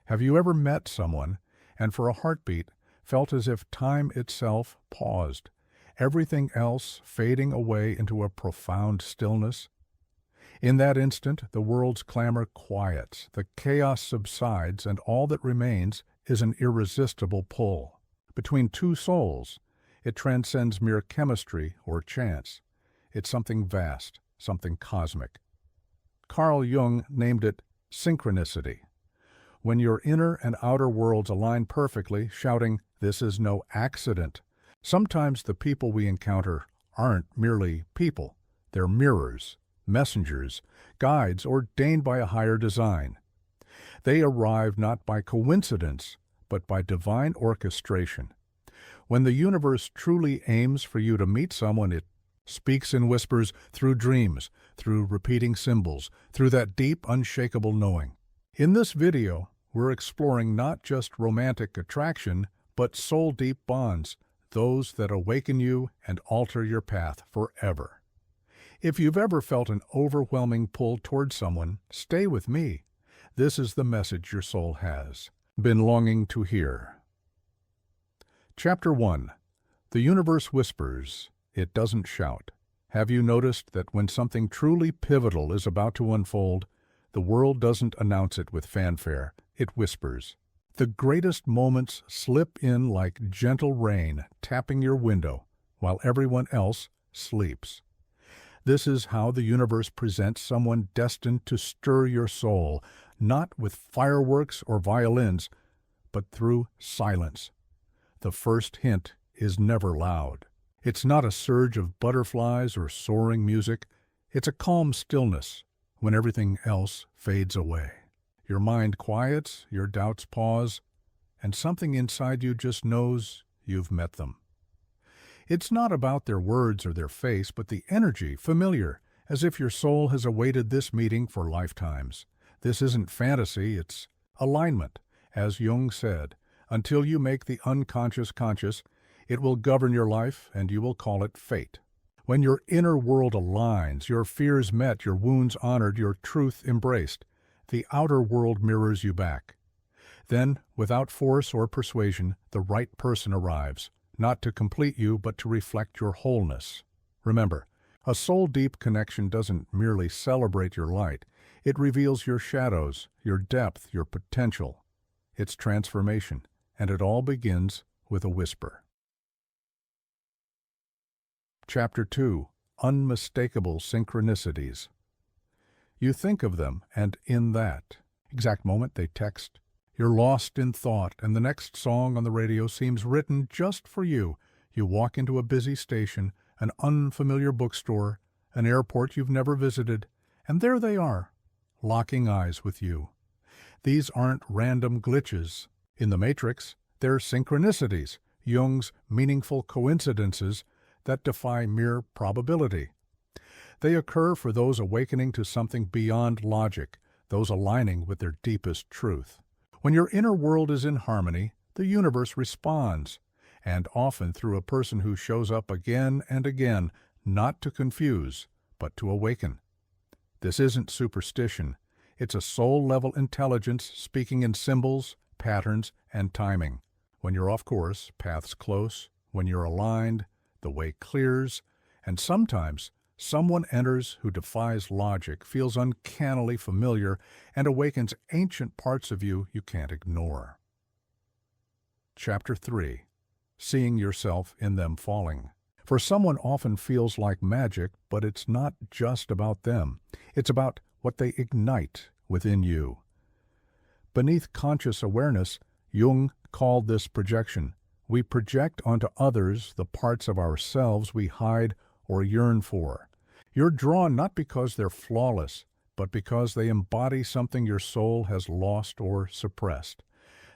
Have you ever met someone and for a heartbeat felt as if time itself paused, everything else fading away into a profound stillness? In that instant, the world's clamor quiets, the chaos subsides, and all that remains is an irresistible pull. Between two souls, it transcends mere chemistry or chance. It's something vast, something cosmic. Carl Jung named it synchronicity. When your inner and outer worlds align perfectly, shouting, "This is no accident." Sometimes the people we encounter aren't merely people. They're mirrors, messengers, guides ordained by a higher design. They arrive not by coincidence, but by divine orchestration. When the universe truly aims for you to meet someone, it speaks in whispers, through dreams, through repeating symbols, through that deep, unshakable knowing. In this video, we're exploring not just romantic attraction, but soul-deep bonds, those that awaken you and alter your path forever. If you've ever felt an overwhelming pull towards someone, stay with me. This is the message your soul has been longing to hear. Chapter 1. The universe whispers. It doesn't shout. Have you noticed that when something truly pivotal is about to unfold, the world doesn't announce it with fanfare, it whispers. The greatest moments slip in like gentle rain tapping your window while everyone else sleeps. This is how the universe presents someone destined to stir your soul, not with fireworks or violins, but through silence. The first hint is never loud. It's not a surge of butterflies or soaring music. It's a calm stillness when everything else fades away. Your mind quiets, your doubts pause, and something inside you just knows you've met them. It's not about their words or their face, but the energy, familiar, as if your soul has awaited this meeting for lifetimes. This isn't fantasy, it's alignment. As Jung said, until you make the unconscious conscious, it will govern your life and you will call it fate. When your inner world aligns, your fears met, your wounds honored, your truth embraced, the outer world mirrors you back. Then, without force or persuasion, the right person arrives, not to complete you, but to reflect your wholeness. Remember, a soul-deep connection doesn't merely celebrate your light. It reveals your shadows, your depth, your potential. It's transformation, and it all begins with a whisper. Chapter 2. Unmistakable Synchronicities. You think of them, and in that exact moment they text. You're lost in thought, and the next song on the radio seems written just for you. You walk into a busy station, an unfamiliar bookstore, an airport you've never visited, and there they are, locking eyes with you. These aren't random glitches in the matrix. They're synchronicities, Jung's meaningful coincidences that defy mere probability. They occur for those awakening to something beyond logic, those aligning with their deepest truth. When your inner world is in harmony, the universe responds, and often through a person who shows up again and again, not to confuse, but to awaken. This isn't superstition. It's a soul-level intelligence speaking in symbols, patterns, and timing. When you're off course, paths close. When you're aligned, the way clears. And sometimes, someone enters who defies logic, feels uncannily familiar, and awakens ancient parts of you can't ignore. Chapter 3. Seeing yourself in them falling. For someone often feels like magic, but it's not just about them. It's about what they ignite within you. Beneath conscious awareness, Jung called this projection. We project onto others the parts of ourselves we hide or yearn for. You're drawn not because they're flawless, but because they embody something your soul has lost or suppressed.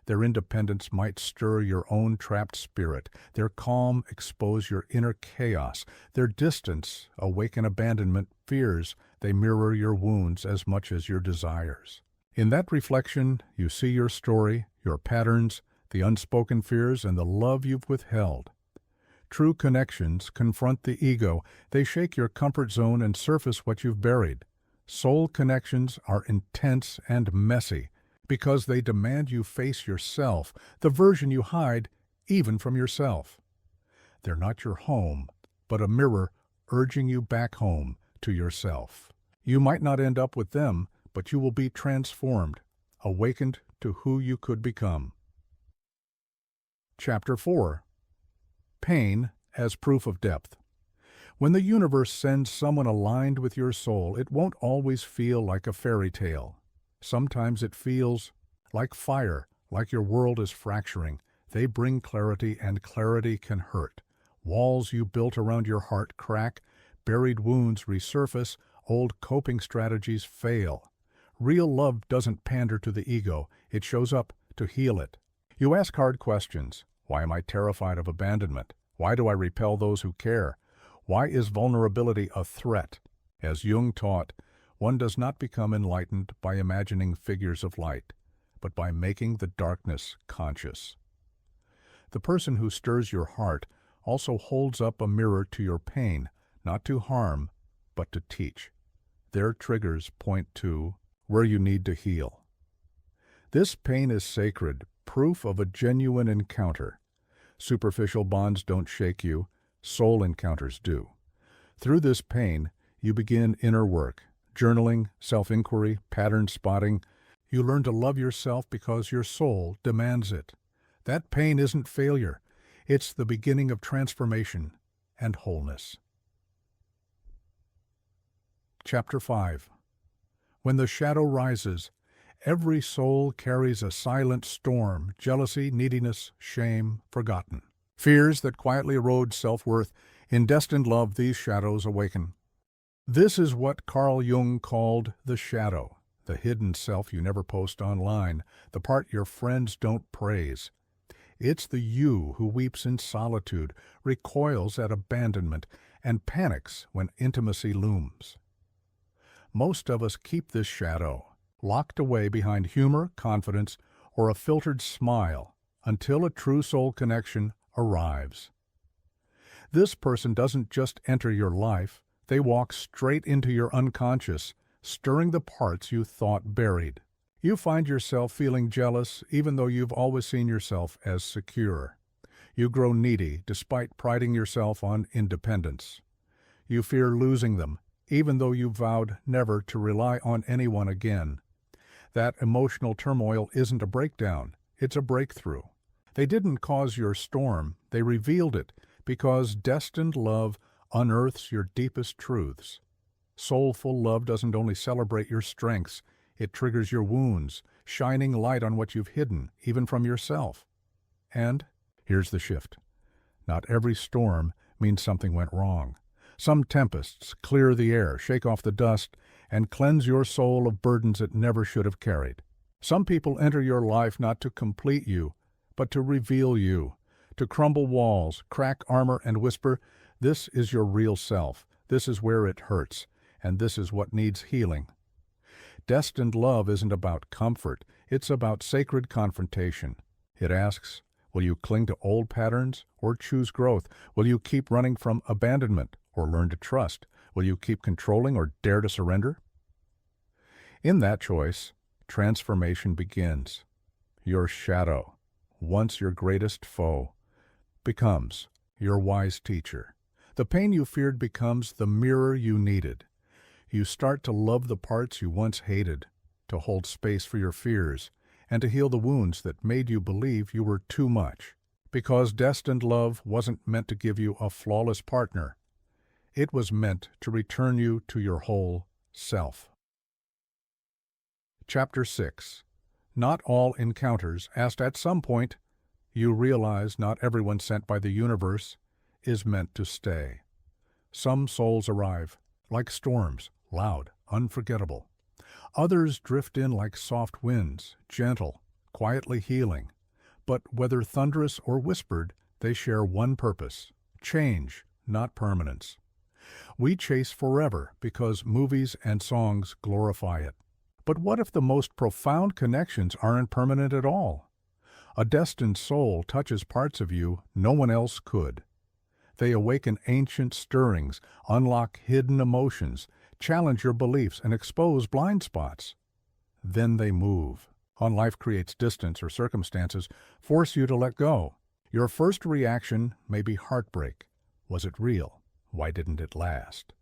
Their independence might stir your own trapped spirit. Their calm expose your inner chaos. Their distance awaken abandonment fears. They mirror your wounds as much as your desires. In that reflection, you see your story, your patterns, the unspoken fears, and the love you've withheld. True connections confront the ego. They shake your comfort zone and surface what you've buried. Soul connections are intense and messy because they demand you face yourself, the version you hide even from yourself. They're not your home, but a mirror urging you back home to yourself. You might not end up with them, but you will be transformed, awakened to who you could become. Chapter 4. Pain as Proof of Depth. When the universe sends someone aligned with your soul, it won't always feel like a fairy tale. Sometimes it feels like fire, like your world is fracturing. They bring clarity, and clarity can hurt. Walls you built around your heart crack, buried wounds resurface, old coping strategies fail. Real love doesn't pander to the ego, it shows up to heal it. You ask hard questions. Why am I terrified of abandonment? Why do I repel those who care? Why is vulnerability a threat? As Jung taught, one does not become enlightened by imagining figures of light, but by making the darkness conscious. The person who stirs your heart also holds up a mirror to your pain, not to harm, but to teach. Their triggers point to where you need to heal. This pain is sacred, proof of a genuine encounter. Superficial bonds don't shake you, soul encounters do. Through this pain, you begin inner work, journaling, self-inquiry, pattern spotting. You learn to love yourself because your soul demands it. That pain isn't failure. It's the beginning of transformation and wholeness. Chapter 5. When the shadow rises, every soul carries a silent storm: jealousy, neediness, shame, forgotten. Fears that quietly erode self-worth. In destined love, these shadows awaken. This is what Carl Jung called the shadow, the hidden self you never post online, the part your friends don't praise. It's the you who weeps in solitude, recoils at abandonment, and panics when intimacy looms. Most of us keep this shadow, locked away behind humor, confidence, or a filtered smile, until a true soul connection arrives. This person doesn't just enter your life, they walk straight into your unconscious, stirring the parts you thought buried. You find yourself feeling jealous even though you've always seen yourself as secure. You grow needy despite priding yourself on independence. You fear losing them even though you vowed never to rely on anyone again. That emotional turmoil isn't a breakdown, it's a breakthrough. They didn't cause your storm, they revealed it, because destined love unearths your deepest truths. Soulful love doesn't only celebrate your strengths, it triggers your wounds, shining light on what you've hidden, even from yourself. And here's the shift. Not every storm means something went wrong. Some tempests clear the air, shake off the dust, and cleanse your soul of burdens it never should have carried. Some people enter your life not to complete you, but to reveal you, to crumble walls, crack armor, and whisper, "This is your real self, this is where it hurts, and this is what needs healing." Destined love isn't about comfort, it's about sacred confrontation. It asks, will you cling to old patterns or choose growth? Will you keep running from abandonment or learn to trust? Will you keep controlling or dare to surrender? In that choice, transformation begins. Your shadow, once your greatest foe, becomes your wise teacher. The pain you feared becomes the mirror you needed. You start to love the parts you once hated, to hold space for your fears, and to heal the wounds that made you believe you were too much. Because destined love wasn't meant to give you a flawless partner. It was meant to return you to your whole self. Chapter 6. Not all encounters asked at some point. You realize not everyone sent by the universe is meant to stay. Some souls arrive, like storms, loud, unforgettable. Others drift in like soft winds, gentle, quietly healing. But whether thunderous or whispered, they share one purpose: change, not permanence. We chase forever because movies and songs glorify it. But what if the most profound connections aren't permanent at all? A destined soul touches parts of you no one else could. They awaken ancient stirrings, unlock hidden emotions, challenge your beliefs, and expose blind spots. Then they move. On life creates distance or circumstances force you to let go. Your first reaction may be heartbreak. Was it real? Why didn't it last?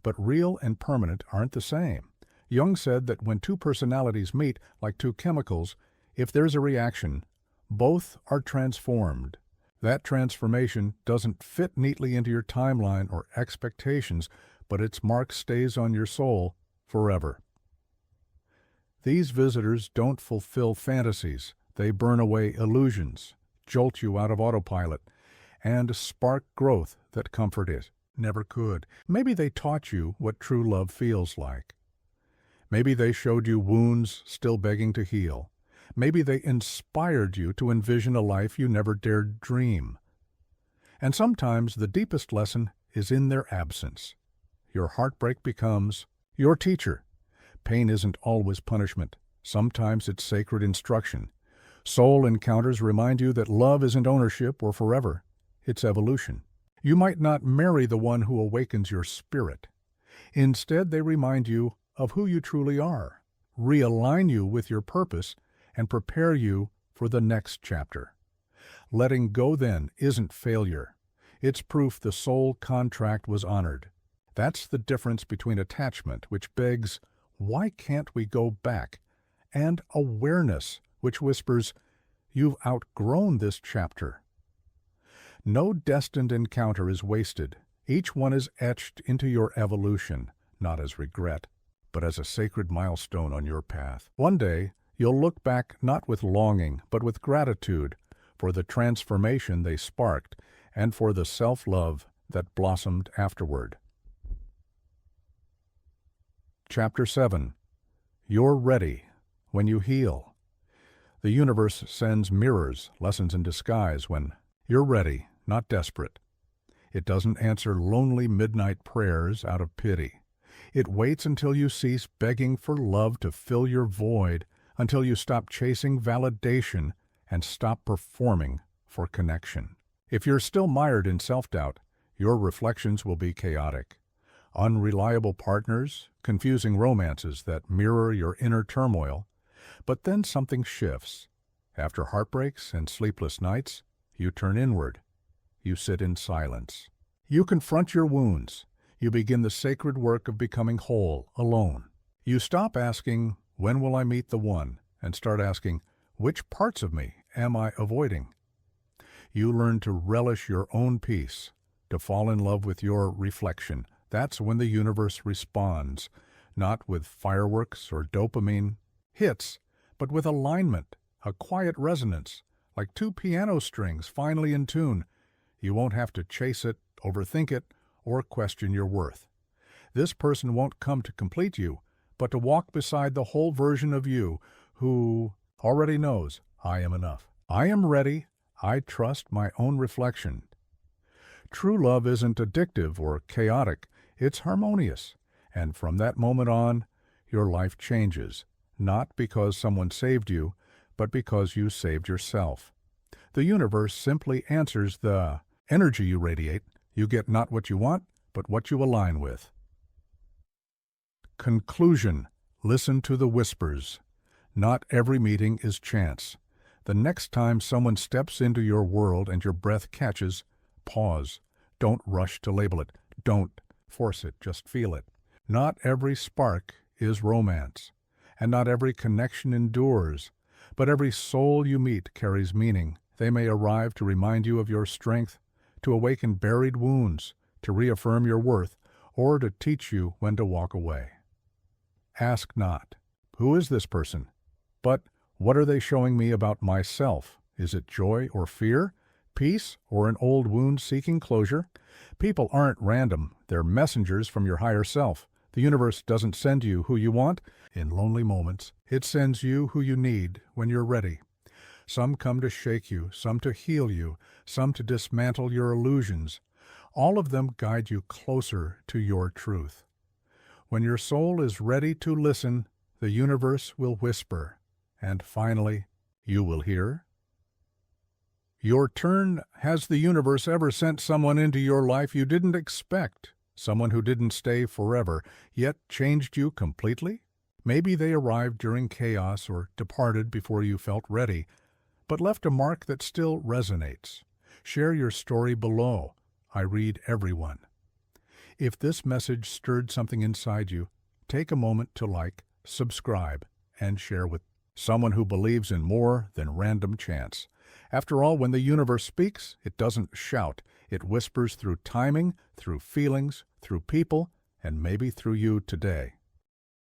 But real and permanent aren't the same. Jung said that when two personalities meet, like two chemicals, if there's a reaction, both are transformed. That transformation doesn't fit neatly into your timeline or expectations, but its mark stays on your soul forever. These visitors don't fulfill fantasies. They burn away illusions, jolt you out of autopilot, and spark growth that comfort it never could. Maybe they taught you what true love feels like. Maybe they showed you wounds still begging to heal. Maybe they inspired you to envision a life you never dared dream. And sometimes the deepest lesson is in their absence. Your heartbreak becomes your teacher. Pain isn't always punishment. Sometimes it's sacred instruction. Soul encounters remind you that love isn't ownership or forever. It's evolution. You might not marry the one who awakens your spirit. Instead, they remind you of who you truly are, realign you with your purpose, and prepare you for the next chapter. Letting go then isn't failure. It's proof the soul contract was honored. That's the difference between attachment, which begs, "Why can't we go back?" and awareness, which whispers, "You've outgrown this chapter." No destined encounter is wasted. Each one is etched into your evolution, not as regret, but as a sacred milestone on your path. One day, you'll look back not with longing, but with gratitude for the transformation they sparked and for the self-love that blossomed afterward. Chapter 7. You're ready when you heal. The universe sends mirrors, lessons in disguise, when you're ready, not desperate. It doesn't answer lonely midnight prayers out of pity. It waits until you cease begging for love to fill your void, until you stop chasing validation and stop performing for connection. If you're still mired in self-doubt, your reflections will be chaotic. Unreliable partners, confusing romances that mirror your inner turmoil. But then something shifts. After heartbreaks and sleepless nights, you turn inward. You sit in silence. You confront your wounds. You begin the sacred work of becoming whole, alone. You stop asking, "When will I meet the one?" and start asking, "Which parts of me am I avoiding?" You learn to relish your own peace, to fall in love with your reflection. That's when the universe responds, not with fireworks or dopamine hits, but with alignment, a quiet resonance, like two piano strings finally in tune. You won't have to chase it, overthink it, or question your worth. This person won't come to complete you, but to walk beside the whole version of you who already knows, "I am enough. I am ready. I trust my own reflection." True love isn't addictive or chaotic. It's harmonious. And from that moment on, your life changes, not because someone saved you, but because you saved yourself. The universe simply answers the energy you radiate. You get not what you want, but what you align with. Conclusion. Listen to the whispers. Not every meeting is chance. The next time someone steps into your world and your breath catches, pause. Don't rush to label it. Don't force it. Just feel it. Not every spark is romance, and not every connection endures, but every soul you meet carries meaning. They may arrive to remind you of your strength, to awaken buried wounds, to reaffirm your worth, or to teach you when to walk away. Ask not, "Who is this person?" but "What are they showing me about myself? Is it joy or fear, peace or an old wound seeking closure?" People aren't random. They're messengers from your higher self. The universe doesn't send you who you want in lonely moments. It sends you who you need when you're ready. Some come to shake you, some to heal you, some to dismantle your illusions. All of them guide you closer to your truth. When your soul is ready to listen, the universe will whisper, and finally, you will hear. Your turn. Has the universe ever sent someone into your life you didn't expect? Someone who didn't stay forever, yet changed you completely? Maybe they arrived during chaos or departed before you felt ready, but left a mark that still resonates. Share your story below. I read everyone. If this message stirred something inside you, take a moment to like, subscribe, and share with someone who believes in more than random chance. After all, when the universe speaks, it doesn't shout. It whispers through timing, through feelings, through people, and maybe through you today.